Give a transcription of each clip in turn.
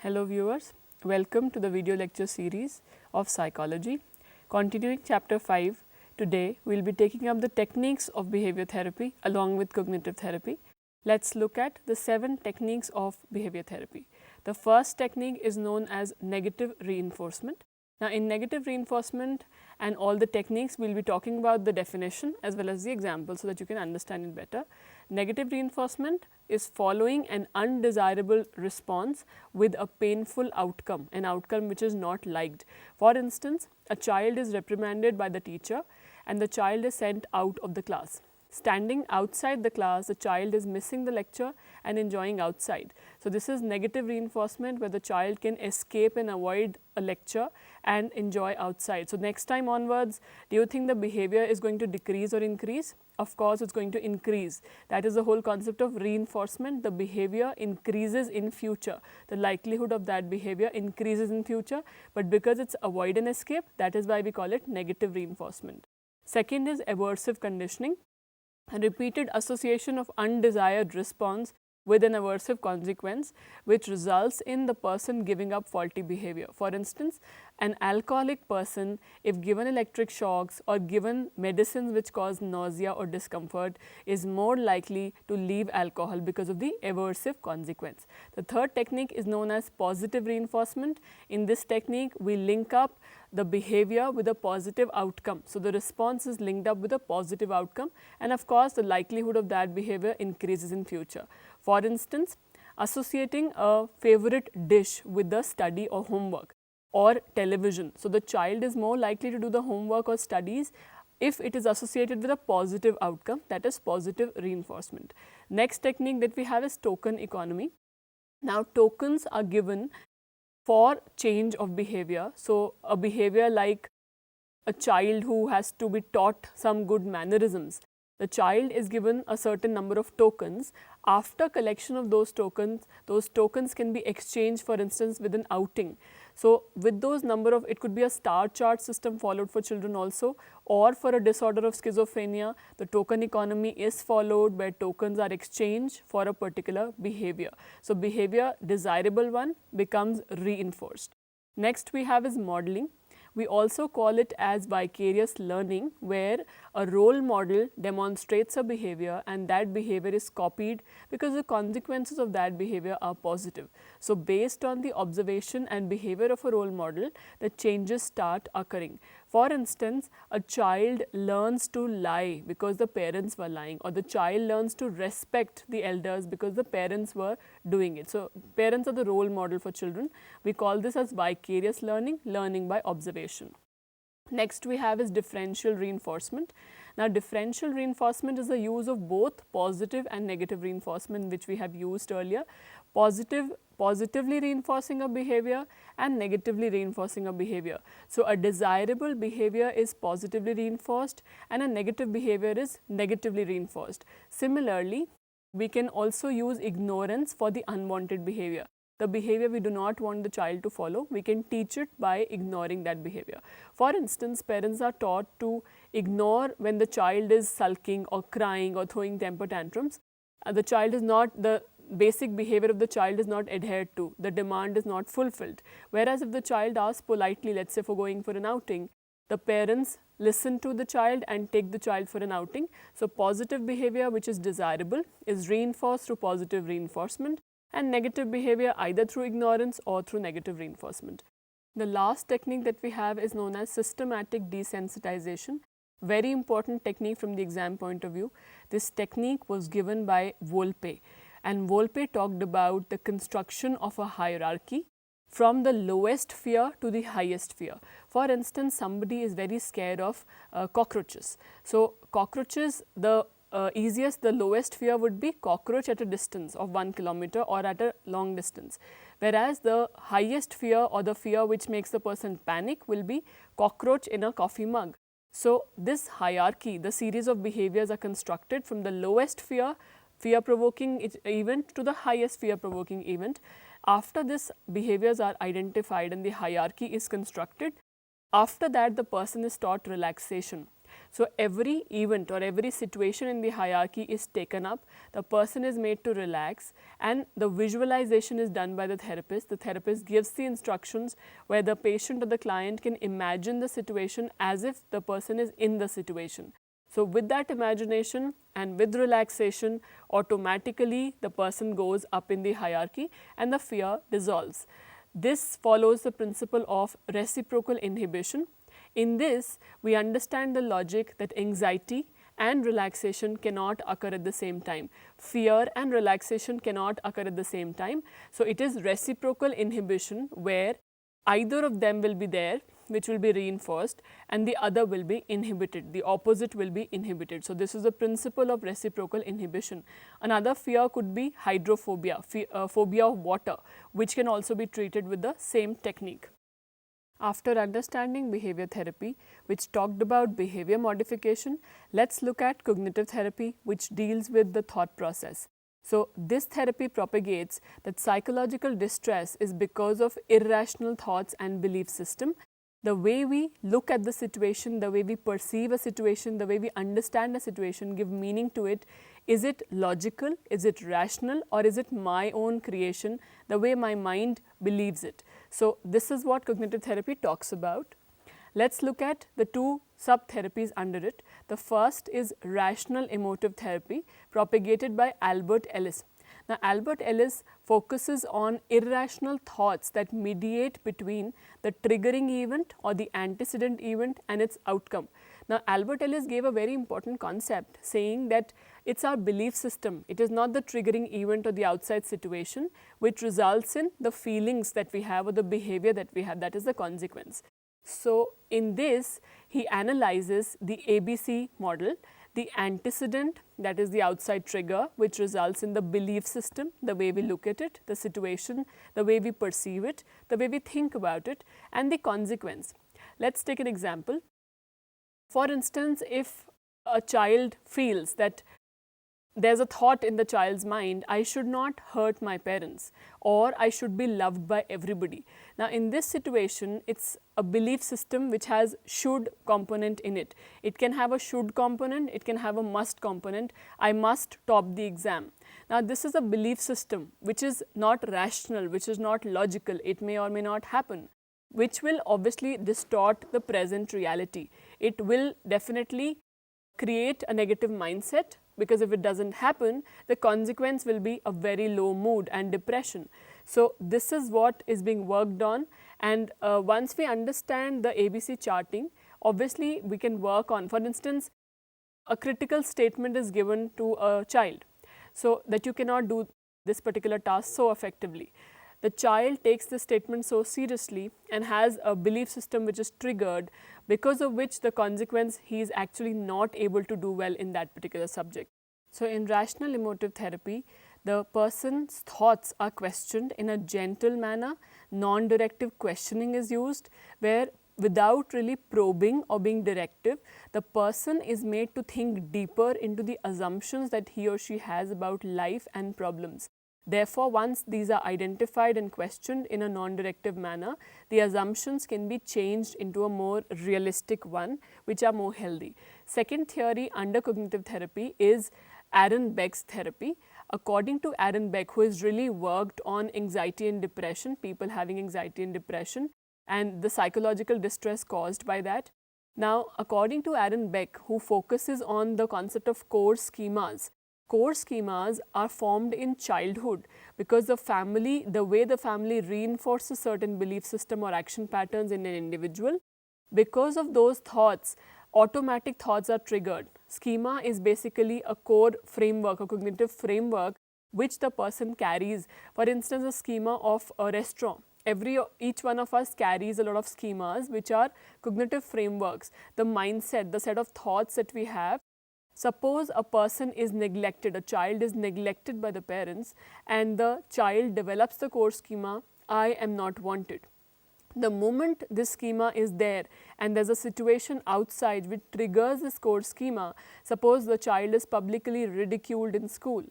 Hello viewers, welcome to the video lecture series of psychology. Continuing chapter 5, today we will be taking up the techniques of behavior therapy along with cognitive therapy. Let's look at the 7 techniques of behavior therapy. The first technique is known as negative reinforcement. Now, in negative reinforcement and all the techniques, we will be talking about the definition as well as the example so that you can understand it better. Negative reinforcement is following an undesirable response with a painful outcome, an outcome which is not liked. For instance, a child is reprimanded by the teacher and the child is sent out of the class. Standing outside the class, the child is missing the lecture and enjoying outside. So, this is negative reinforcement where the child can escape and avoid a lecture and enjoy outside. So, next time onwards, do you think the behavior is going to decrease or increase? Of course, it is going to increase. That is the whole concept of reinforcement. The behavior increases in future. The likelihood of that behavior increases in future, but because it is avoid and escape, that is why we call it negative reinforcement. Second is aversive conditioning. A repeated association of undesired response with an aversive consequence which results in the person giving up faulty behavior. For instance, an alcoholic person, if given electric shocks or given medicines which cause nausea or discomfort, is more likely to leave alcohol because of the aversive consequence. The third technique is known as positive reinforcement. In this technique, we link up the behavior with a positive outcome. So, the response is linked up with a positive outcome, and of course, the likelihood of that behavior increases in future. For instance, associating a favorite dish with the study or homework or television. So, the child is more likely to do the homework or studies if it is associated with a positive outcome, that is positive reinforcement. Next technique that we have is token economy. Now, tokens are given for change of behavior. So, a behavior like a child who has to be taught some good mannerisms, the child is given a certain number of tokens. After collection of those tokens can be exchanged, for instance, with an outing. So, with those number of, it could be a star chart system followed for children also, or for a disorder of schizophrenia, the token economy is followed where tokens are exchanged for a particular behavior. So, behavior desirable one becomes reinforced. Next we have is modeling. We also call it as vicarious learning, where a role model demonstrates a behavior and that behavior is copied because the consequences of that behavior are positive. So, based on the observation and behavior of a role model, the changes start occurring. For instance, a child learns to lie because the parents were lying, or the child learns to respect the elders because the parents were doing it. So, parents are the role model for children. We call this as vicarious learning, learning by observation. Next we have is differential reinforcement. Now, differential reinforcement is the use of both positive and negative reinforcement which we have used earlier. Positively reinforcing a behavior and negatively reinforcing a behavior. So, a desirable behavior is positively reinforced and a negative behavior is negatively reinforced. Similarly, we can also use ignorance for the unwanted behavior. The behavior we do not want the child to follow, we can teach it by ignoring that behavior. For instance, parents are taught to ignore when the child is sulking or crying or throwing temper tantrums. The child is not, the basic behavior of the child is not adhered to, the demand is not fulfilled. Whereas, if the child asks politely, let us say for going for an outing, the parents listen to the child and take the child for an outing. So, positive behavior which is desirable is reinforced through positive reinforcement, and negative behavior either through ignorance or through negative reinforcement. The last technique that we have is known as systematic desensitization. Very important technique from the exam point of view. This technique was given by Volpe, and Volpe talked about the construction of a hierarchy from the lowest fear to the highest fear. For instance, somebody is very scared of cockroaches. So, cockroaches, the lowest fear would be cockroach at a distance of 1 kilometer or at a long distance, whereas the highest fear or the fear which makes the person panic will be cockroach in a coffee mug. So, this hierarchy, the series of behaviors are constructed from the lowest fear-provoking event to the highest fear-provoking event. After this, behaviors are identified and the hierarchy is constructed. After that, the person is taught relaxation. So, every event or every situation in the hierarchy is taken up, the person is made to relax, and the visualization is done by the therapist. The therapist gives the instructions where the patient or the client can imagine the situation as if the person is in the situation. So, with that imagination and with relaxation, automatically the person goes up in the hierarchy and the fear dissolves. This follows the principle of reciprocal inhibition. In this, we understand the logic that anxiety and relaxation cannot occur at the same time. Fear and relaxation cannot occur at the same time. So, it is reciprocal inhibition where either of them will be there, which will be reinforced, and the other will be inhibited, the opposite will be inhibited. So, this is the principle of reciprocal inhibition. Another fear could be hydrophobia, phobia of water, which can also be treated with the same technique. After understanding behavior therapy, which talked about behavior modification, let's look at cognitive therapy, which deals with the thought process. So, this therapy propagates that psychological distress is because of irrational thoughts and belief system. The way we look at the situation, the way we perceive a situation, the way we understand a situation, give meaning to it. Is it logical? Is it rational? Or is it my own creation, the way my mind believes it? So, this is what cognitive therapy talks about. Let's look at the two sub-therapies under it. The first is rational emotive therapy, propagated by Albert Ellis. Now, Albert Ellis focuses on irrational thoughts that mediate between the triggering event or the antecedent event and its outcome. Now, Albert Ellis gave a very important concept, saying that it's our belief system, it is not the triggering event or the outside situation which results in the feelings that we have or the behavior that we have, that is the consequence. So, in this he analyzes the ABC model, the antecedent, that is the outside trigger, which results in the belief system, the way we look at it, the situation, the way we perceive it, the way we think about it, and the consequence. Let's take an example. For instance, if a child feels that there's a thought in the child's mind, I should not hurt my parents, or I should be loved by everybody. Now, in this situation, it's a belief system which has should component in it. It can have a should component, it can have a must component. I must top the exam. Now, this is a belief system which is not rational, which is not logical. It may or may not happen, which will obviously distort the present reality. It will definitely create a negative mindset, because if it doesn't happen, the consequence will be a very low mood and depression. So, this is what is being worked on, and once we understand the ABC charting, obviously we can work on, for instance, a critical statement is given to a child, so that you cannot do this particular task so effectively. The child takes this statement so seriously and has a belief system which is triggered, because of which the consequence he is actually not able to do well in that particular subject. So, in rational emotive therapy, the person's thoughts are questioned in a gentle manner, non-directive questioning is used, where without really probing or being directive, the person is made to think deeper into the assumptions that he or she has about life and problems. Therefore, once these are identified and questioned in a non-directive manner, the assumptions can be changed into a more realistic one, which are more healthy. Second theory under cognitive therapy is Erin Beck's therapy. According to Erin Beck, who has really worked on anxiety and depression, people having anxiety and depression, and the psychological distress caused by that. Now, according to Erin Beck, who focuses on the concept of core schemas, core schemas are formed in childhood, because the way the family reinforces certain belief system or action patterns in an individual, because of those thoughts, automatic thoughts are triggered. Schema is basically a core framework, a cognitive framework which the person carries. For instance, a schema of a restaurant. Each one of us carries a lot of schemas which are cognitive frameworks, the mindset, the set of thoughts that we have. Suppose a person is neglected, a child is neglected by the parents, and the child develops the core schema, I am not wanted. The moment this schema is there and there is a situation outside which triggers this core schema, suppose the child is publicly ridiculed in school.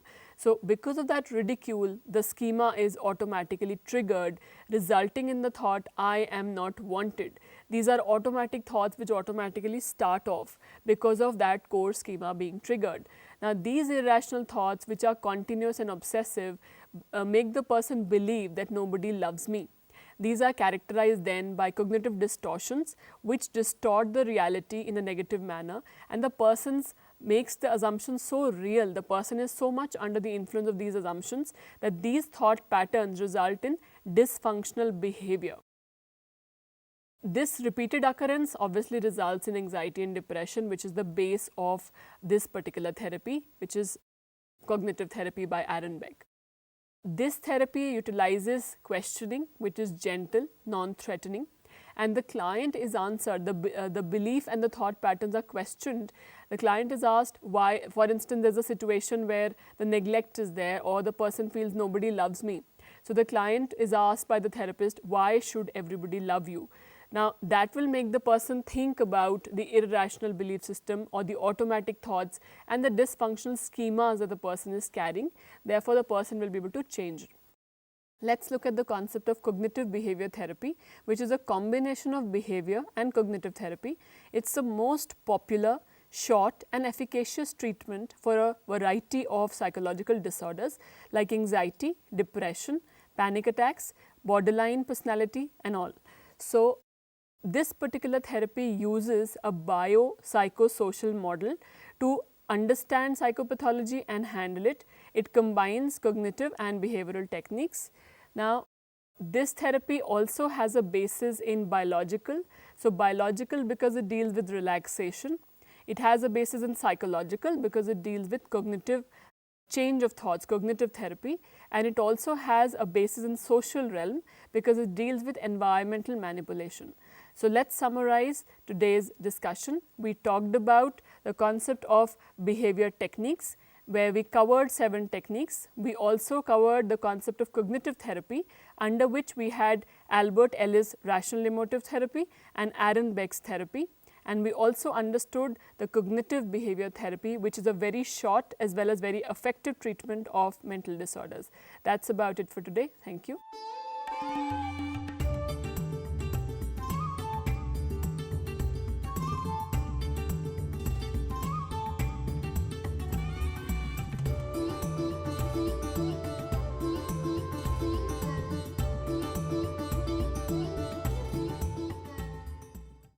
So, because of that ridicule, the schema is automatically triggered, resulting in the thought, I am not wanted. These are automatic thoughts which automatically start off because of that core schema being triggered. Now, these irrational thoughts, which are continuous and obsessive, make the person believe that nobody loves me. These are characterized then by cognitive distortions, which distort the reality in a negative manner, and the person's makes the assumption so real, the person is so much under the influence of these assumptions that these thought patterns result in dysfunctional behavior. This repeated occurrence obviously results in anxiety and depression, which is the base of this particular therapy, which is cognitive therapy by Erin Beck. This therapy utilizes questioning, which is gentle, non-threatening, and the client is answered, the belief and the thought patterns are questioned. The client is asked why, for instance, there is a situation where the neglect is there or the person feels nobody loves me. So, the client is asked by the therapist, why should everybody love you? Now, that will make the person think about the irrational belief system or the automatic thoughts and the dysfunctional schemas that the person is carrying. Therefore, the person will be able to change. Let's look at the concept of cognitive behavior therapy, which is a combination of behavior and cognitive therapy. It's the most popular, short and efficacious treatment for a variety of psychological disorders like anxiety, depression, panic attacks, borderline personality and all. So, this particular therapy uses a biopsychosocial model to understand psychopathology and handle it. It combines cognitive and behavioral techniques. Now, this therapy also has a basis in biological. So, biological because it deals with relaxation. It has a basis in psychological because it deals with cognitive change of thoughts, cognitive therapy, and it also has a basis in social realm because it deals with environmental manipulation. So, let us summarize today's discussion. We talked about the concept of behavior techniques, where we covered 7 techniques. We also covered the concept of cognitive therapy, under which we had Albert Ellis rational emotive therapy and Erin Beck's therapy. And we also understood the cognitive behavior therapy, which is a very short as well as very effective treatment of mental disorders. That's about it for today. Thank you.